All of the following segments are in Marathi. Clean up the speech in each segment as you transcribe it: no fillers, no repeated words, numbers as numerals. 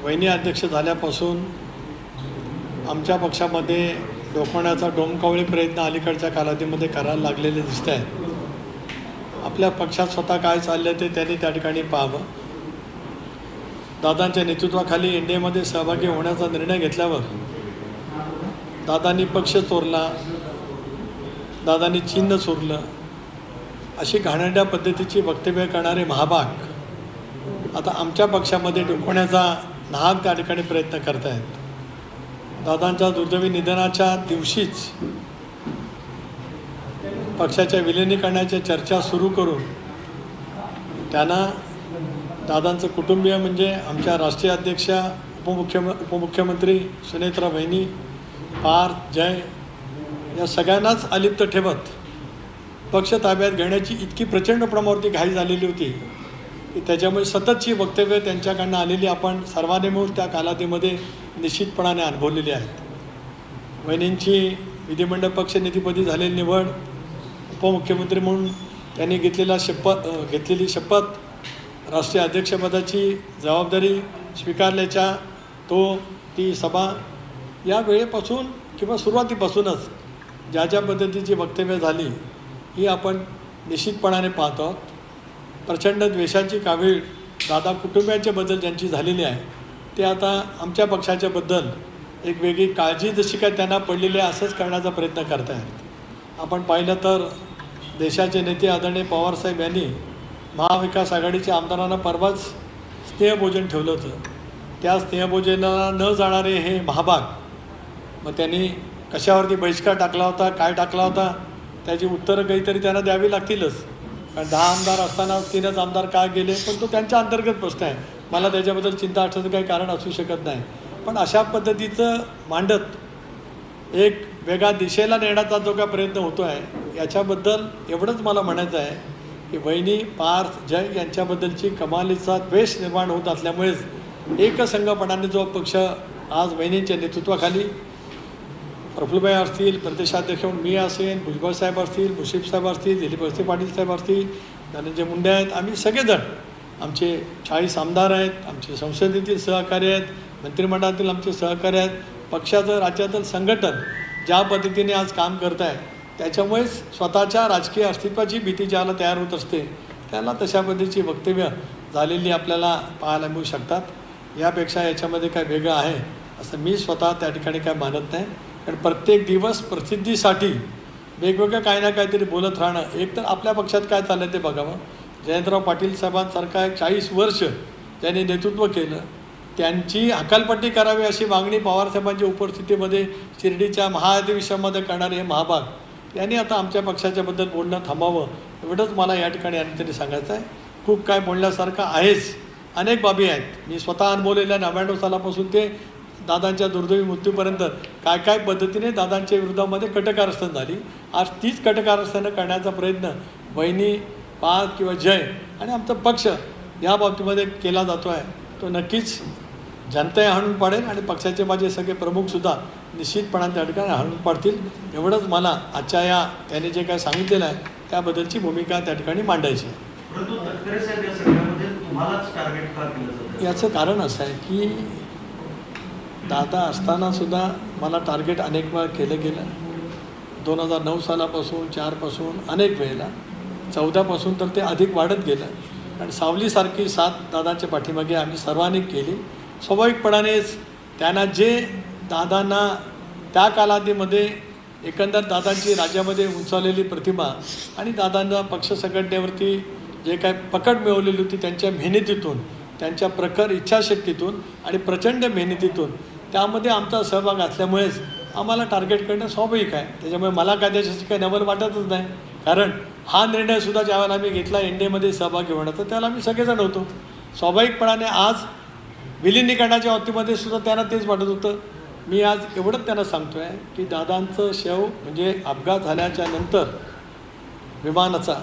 वहिनी अध्यक्ष झाल्यापासून आमच्या पक्षामध्ये डोकवण्याचा डोमकावळी प्रयत्न अलीकडच्या कालावधीमध्ये करायला लागलेले दिसत आहेत। आपल्या पक्षात स्वतः काय चाललं ते त्यांनी त्या ठिकाणी पाहावं। दादांच्या नेतृत्वाखाली एनडीएमध्ये सहभागी होण्याचा निर्णय घेतल्यावर दादांनी पक्ष चोरला, दादांनी चिन्ह चोरलं, अशी घाणेरड्या पद्धतीची वक्तव्य करणारे महाभाग आता आमच्या पक्षामध्ये डोकवण्याचा नाहक त्या ठिकाणी प्रयत्न करत आहेत। दादांच्या दुर्दैवी निधनाच्या दिवशीच पक्षाच्या विलिनीकरणाच्या चर्चा सुरू करून त्यांना दादांचं कुटुंबीय म्हणजे आमच्या राष्ट्रीय अध्यक्षा, उपमुख्यमंत्री सुनेत्रा वहिनी, पार्थ, जय या सगळ्यांनाच अलिप्त ठेवत पक्ष ताब्यात घेण्याची इतकी प्रचंड प्रमाणावरती घाई झालेली होती की त्याच्यामुळे सततची वक्तव्य त्यांच्याकडनं आलेली आपण सर्वांनी मिळून त्या कालावधीमध्ये निश्चितपणाने अनुभवलेली आहेत। वहिनींची विधिमंडळ पक्षनेतेपदी झालेली निवड, उपमुख्यमंत्री म्हणून त्यांनी घेतलेली शपथ, राष्ट्रीय अध्यक्षपदाची जबाबदारी स्वीकारल्याच्या ती सभा या वेळेपासून किंवा सुरुवातीपासूनच ज्या पद्धतीची वक्तव्य झाली ही आपण निश्चितपणाने पाहतो आहोत। प्रचंड द्वेषाची कावीळ दादा कुटुंबियांच्याबद्दल ज्यांची झालेली आहे ते आता आमच्या पक्षाच्याबद्दल एक वेगळी काळजी जशी काय त्यांना पडलेली आहे असंच करण्याचा प्रयत्न करत आहेत। आपण पाहिलं तर देशाचे नेते आदरणीय पवारसाहेब यांनी महाविकास आघाडीच्या आमदारांना परवाच स्नेहभोजन ठेवलं होतं। त्या स्नेहभोजनाला न जाणारे हे महाभाग मग त्यांनी कशावरती बहिष्कार टाकला होता, काय टाकला होता, त्याची उत्तरं काहीतरी त्यांना द्यावी लागतीलच। कारण 10 आमदार असताना 3च आमदार का गेले, पण तो त्यांच्या अंतर्गत प्रश्न आहे, मला त्याच्याबद्दल चिंता असण्याचं काही कारण असू शकत नाही। पण अशा पद्धतीचं मांडत एक वेगळ्या दिशेला नेण्याचा जो काय प्रयत्न होतो आहे याच्याबद्दल एवढंच मला म्हणायचं आहे की वहिनी, पार्थ, जय यांच्याबद्दलची कमालीचा द्वेष निर्माण होत असल्यामुळेच एकसंघपणाने जो पक्ष आज वहिनींच्या नेतृत्वाखाली प्रफुल्लभाई असतील, प्रदेशाध्यक्ष म्हणून मी असेन, भुजबळ साहेब असतील, मुश्रीफ साहेब असतील, दिलीप वळसे पाटील साहेब असतील, धनंजय मुंडे आहेत, आम्ही सगळेजण आमचे 40 आमदार आहेत, आमचे संसदेतील सहकारी आहेत, मंत्रिमंडळातील आमचे सहकारी आहेत, पक्षाचं राज्यातील संघटन ज्या पद्धतीने आज काम करत आहे त्याच्यामुळेच स्वतःच्या राजकीय अस्तित्वाची भीती ज्याला तयार होत असते त्याला तशा पद्धतीची वक्तव्य झालेली आपल्याला पाहायला मिळू शकतात। यापेक्षा याच्यामध्ये काय वेगळं आहे असं मी स्वतः त्या ठिकाणी काय मानत नाही। कारण प्रत्येक दिवस प्रसिद्धीसाठी वेगवेगळं काही ना काहीतरी बोलत राहणं, एक तर आपल्या पक्षात काय चाललं ते बघावं। जयंतराव पाटील साहेबांसारखा एक 40 वर्ष त्यांनी नेतृत्व केलं, त्यांची हकालपट्टी करावी अशी मागणी पवारसाहेबांच्या उपस्थितीमध्ये शिर्डीच्या महाअधिवेशनामध्ये करणारे हे महाभाग यांनी आता आमच्या पक्षाच्याबद्दल बोलणं थांबावं एवढंच मला या ठिकाणी आणखीन सांगायचं आहे। खूप काय बोलण्यासारखं आहेच, अनेक बाबी आहेत। मी स्वतः अनुभवलेल्या 99 सालापासून ते दादांच्या दुर्दैवी मृत्यूपर्यंत काय काय पद्धतीने दादांच्या विरोधामध्ये कटकारस्थान झाली, आज तीच कटकारस्थानं करण्याचा प्रयत्न वहिनी, पार्थ किंवा जय आणि आमचा पक्ष या बाबतीमध्ये केला जातो आहे, तो नक्कीच जनता हाणून पाडेल आणि पक्षाचे माझे सगळे प्रमुखसुद्धा निश्चितपणाने त्या ठिकाणी हाणून पाडतील एवढंच मला आजच्या या त्यांनी जे काय सांगितलेलं आहे त्याबद्दलची भूमिका त्या ठिकाणी मांडायची आहे। याचं कारण असं आहे की दादा असतानासुद्धा मला टार्गेट अनेक वेळा केलं गेलं। 2009 सालापासून 4पासून अनेक वेळेला 14पासून तर ते अधिक वाढत गेलं आणि सावलीसारखी साथ दादाच्या पाठीमागे आम्ही सर्वांनी केली। स्वाभाविकपणानेच त्यांना जे दादांना त्या कालावधीमध्ये एकंदर दादांची राज्यामध्ये उंचावलेली प्रतिमा आणि दादांना पक्ष संघटनेवरती जे काय पकड मिळवलेली होती त्यांच्या मेहनतीतून, त्यांच्या प्रखर इच्छाशक्तीतून आणि प्रचंड मेहनतीतून त्यामध्ये आमचा सहभाग असल्यामुळेच आम्हाला टार्गेट करणं स्वाभाविक आहे। त्याच्यामुळे मला काय त्याच्याशी काही नवल वाटतच नाही, कारण हा निर्णयसुद्धा ज्यावेळेला आम्ही घेतला एनडीएमध्ये सहभागी होण्याचा त्याला आम्ही सगळेजण होतो। स्वाभाविकपणाने आज विलिनीकरणाच्या बाबतीमध्ये सुद्धा त्यांना तेच वाटत होतं। मी आज एवढंच त्यांना सांगतो आहे की दादांचं शव म्हणजे अपघात झाल्याच्या नंतर विमानाचा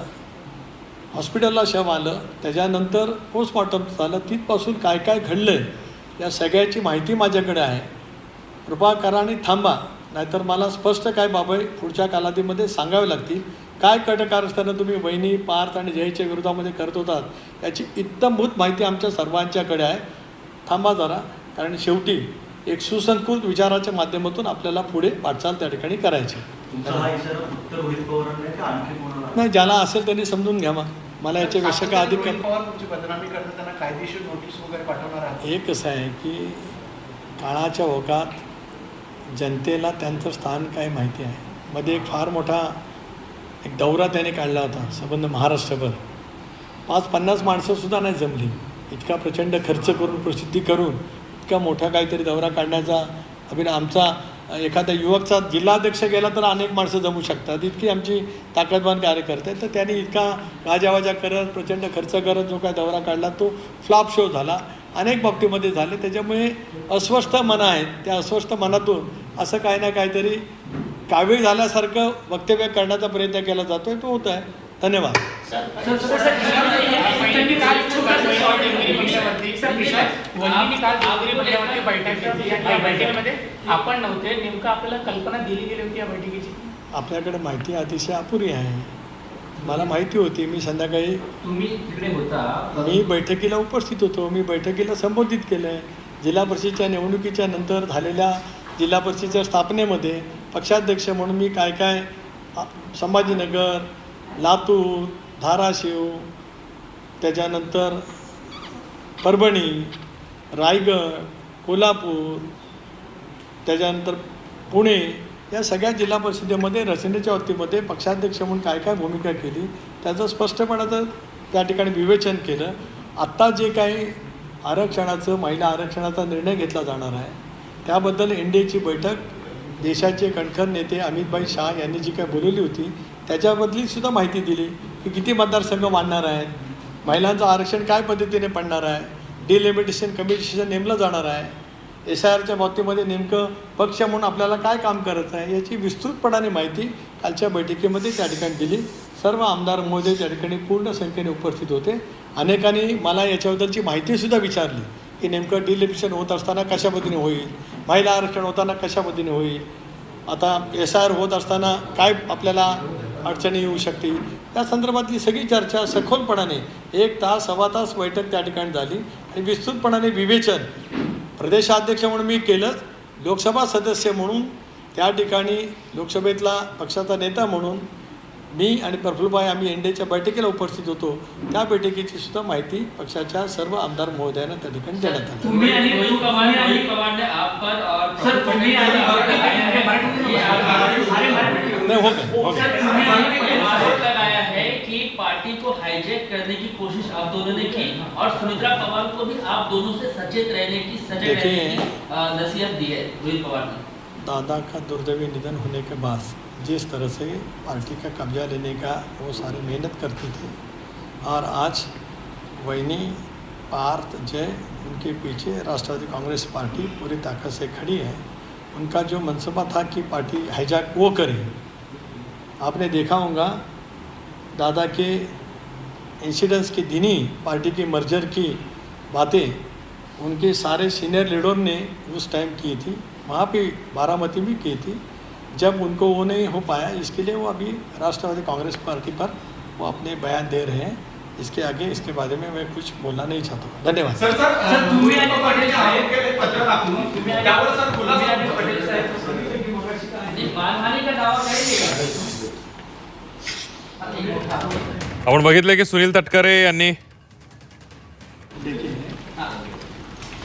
हॉस्पिटलला शव आलं, त्याच्यानंतर पोस्टमॉर्टम झालं, तिथपासून काय काय घडलं आहे या सगळ्याची माहिती माझ्याकडे आहे। कृपा करा आणि थांबा, नाहीतर मला स्पष्ट काय बाबा पुढच्या कालावधीमध्ये सांगावे लागतील। काय कटकारस्थानं तुम्ही वहिनी, पार्थ आणि जयच्या विरोधामध्ये करत होतात याची इत्तमभूत माहिती आमच्या सर्वांच्याकडे आहे। थांबा जरा, कारण शेवटी एक सुसंस्कृत विचाराच्या माध्यमातून आपल्याला पुढे वाटचाल त्या ठिकाणी करायची. नाही, ज्याला असेल त्यांनी समजून घ्यावा. मला याच्यापेक्षा का अधिक बदनामी करतात त्यांना कायदेशीर नोटीस वगैरे पाठवणार आहे. हे कसं आहे की काळाच्या ओघात जनतेला त्यांचं स्थान काय माहिती आहे. मध्ये एक फार मोठा एक दौरा त्याने काढला होता संबंध महाराष्ट्रभर. 50-50 माणसंसुद्धा नाही जमली. इतका प्रचंड खर्च करून प्रसिद्धी करून इतका मोठा काहीतरी दौरा काढण्याचा अभिनय आमचा एखादा युवकचा जिल्हाध्यक्ष गेला तर अनेक माणसं जमू शकतात. इतकी आमची ताकदवान कार्यकर्ते आहेत. तर त्यांनी इतका गाजावाजा करत प्रचंड खर्च करत जो काय दौरा काढला तो फ्लॉप शो झाला. अनेक बाबतीमध्ये झाले. त्याच्यामुळे अस्वस्थ मनं आहेत. त्या अस्वस्थ मनातून असं काही ना काहीतरी कावीळ झाल्यासारखं वक्तव्य करण्याचा प्रयत्न केला जातो आहे. तो होत आहे. धन्यवाद. बैठकीमध्ये आपण नव्हते, नेमकं आपल्याला कल्पना दिली गेली होती या बैठकीची? आपल्याकडे माहिती अतिशय अपुरी आहे. मला माहिती होती. मी संध्याकाळी तुम्ही तिकडे होता. मी बैठकीला उपस्थित होतो. मी बैठकीला संबोधित केलं आहे. जिल्हा परिषदेच्या निवडणुकीच्या नंतर झालेल्या जिल्हा परिषदेच्या स्थापनेमध्ये पक्षाध्यक्ष म्हणून मी काय काय संभाजीनगर, लातूर, धाराशिव, त्याच्यानंतर परभणी, रायगड, कोल्हापूर, त्याच्यानंतर पुणे या सगळ्या जिल्हा परिषदेमध्ये रचनेच्या बाबतीमध्ये पक्षाध्यक्ष म्हणून काय काय भूमिका केली त्याचं स्पष्टपणाचं त्या ठिकाणी विवेचन केलं. आत्ता जे काही आरक्षणाचं महिला आरक्षणाचा निर्णय घेतला जाणार आहे त्याबद्दल एनडीएची बैठक देशाचे कणखर नेते अमितभाई शाह यांनी जी काय बोलवली होती त्याच्याबद्दलीसुद्धा माहिती दिली की किती मतदारसंघ मांडणार आहेत, महिलांचं आरक्षण काय पद्धतीने पडणार आहे, डिलिमिटेशन कमिशन नेमलं जाणार आहे, SIRच्या बाबतीमध्ये नेमकं पक्ष म्हणून आपल्याला काय काम करायचं आहे याची विस्तृतपणाने माहिती कालच्या बैठकीमध्ये त्या ठिकाणी दिली. सर्व आमदार महोदय त्या ठिकाणी पूर्ण संख्येने उपस्थित होते. अनेकांनी मला याच्याबद्दलची माहितीसुद्धा विचारली की नेमकं डिलिमिटेशन होत असताना कशा पद्धतीने होईल, महिला आरक्षण होताना कशा पद्धतीने होईल, आता SIR होत असताना काय आपल्याला अडचणी येऊ शकतील, या संदर्भातली सगळी चर्चा सखोलपणाने 1 तास 1.25 तास बैठक त्या ठिकाणी झाली आणि विस्तृतपणाने विवेचन प्रदेशाध्यक्ष म्हणून मी केलंच, लोकसभा सदस्य म्हणून त्या ठिकाणी लोकसभेतला पक्षाचा नेता म्हणून मी आणि प्रफुल्लभाई आम्ही एनडीएच्या बैठकीला उपस्थित होतो. त्या बैठकीची सुद्धा माहिती पक्षाच्या सर्व आमदार महोदयांना त्या ठिकाणी देण्यात आली. पार्टी को हाईजैक करने की कोशिश आप दोनों ने की और सुमित्रा पवार को भी आप दोनों से सचेत रहने की सजग रहने की नसीहत दी है रोहित पवार ने. दादा का दुर्दैवी निधन होने के बाद जिस तरह से पार्टी का कब्जा लेने का वो सारे मेहनत करते थे और आज वैनी पार्थ जय उनके पीछे राष्ट्रवादी कांग्रेस पार्टी पूरी ताकत से खड़ी है. उनका जो मनसूबा था कि पार्टी हाईजैक वो करे. आपने देखा होगा दादा के इंसिडेंट्स के दिन ही पार्टी के मर्जर की बातें उनके सारे सीनियर लीडर ने उस टाइम की थी. वहाँ पे बारामती भी की थी. जब उनको वो नहीं हो पाया इसके लिए वो अभी राष्ट्रवादी कांग्रेस पार्टी पर वो अपने बयान दे रहे हैं. इसके आगे इसके बारे में मैं कुछ बोलना नहीं चाहता हूँ. धन्यवाद. आपण बघितलं की सुनील तटकरे यांनी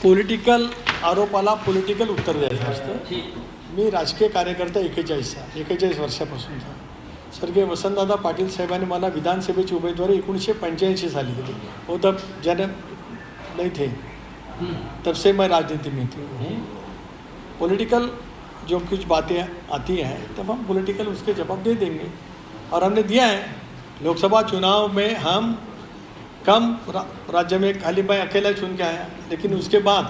पॉलिटिकल आरोपाला पॉलिटिकल उत्तर द्यायचं असतं. मी राजकीय कार्यकर्ता 41 वर्षापासूनचा. स्वर्गीय वसंतदादा पाटील साहेबांनी मला विधानसभेची उमेदवारी 1985 साली दिली. वो तब जन्म नहीं थे, तब से मैं राजनीति में थी. पॉलिटिकल जो कुछ बातें आती हैं तब हम पॉलिटिकल उसके जवाब दे देंगे और हमने दिया है. लोकसभा चुनाव में हम कम राज्य में खाली मैं अकेला चुन के आया, लेकिन उसके बाद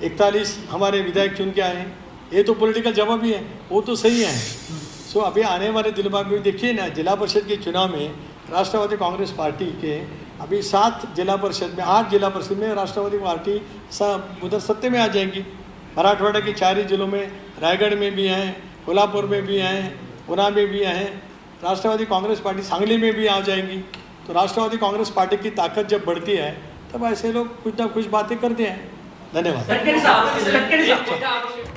41 हमारे विधायक चुन के आए. ये तो पॉलिटिकल जवाब ही है, वो तो सही है. सो अभी आने वाले दिनों में देखिए ना, जिला परिषद के चुनाव में राष्ट्रवादी कांग्रेस पार्टी के अभी 7 जिला परिषद में 8 जिला परिषद में राष्ट्रवादी पार्टी उधर सत्ते में आ जाएगी. मराठवाड़ा के 4 ही जिलों में, रायगढ़ में भी हैं, कोल्हापुर में भी हैं, गुना में भी हैं. राष्ट्रवादी कांग्रेस पार्टी सांगली में भी आ जाएंगी. तो राष्ट्रवादी कांग्रेस पार्टी की ताकत जब बढ़ती है तब ऐसे लोग कुछ ना कुछ बातें करते हैं. धन्यवाद. तटकरे साहब, एक छोटा आवश्यक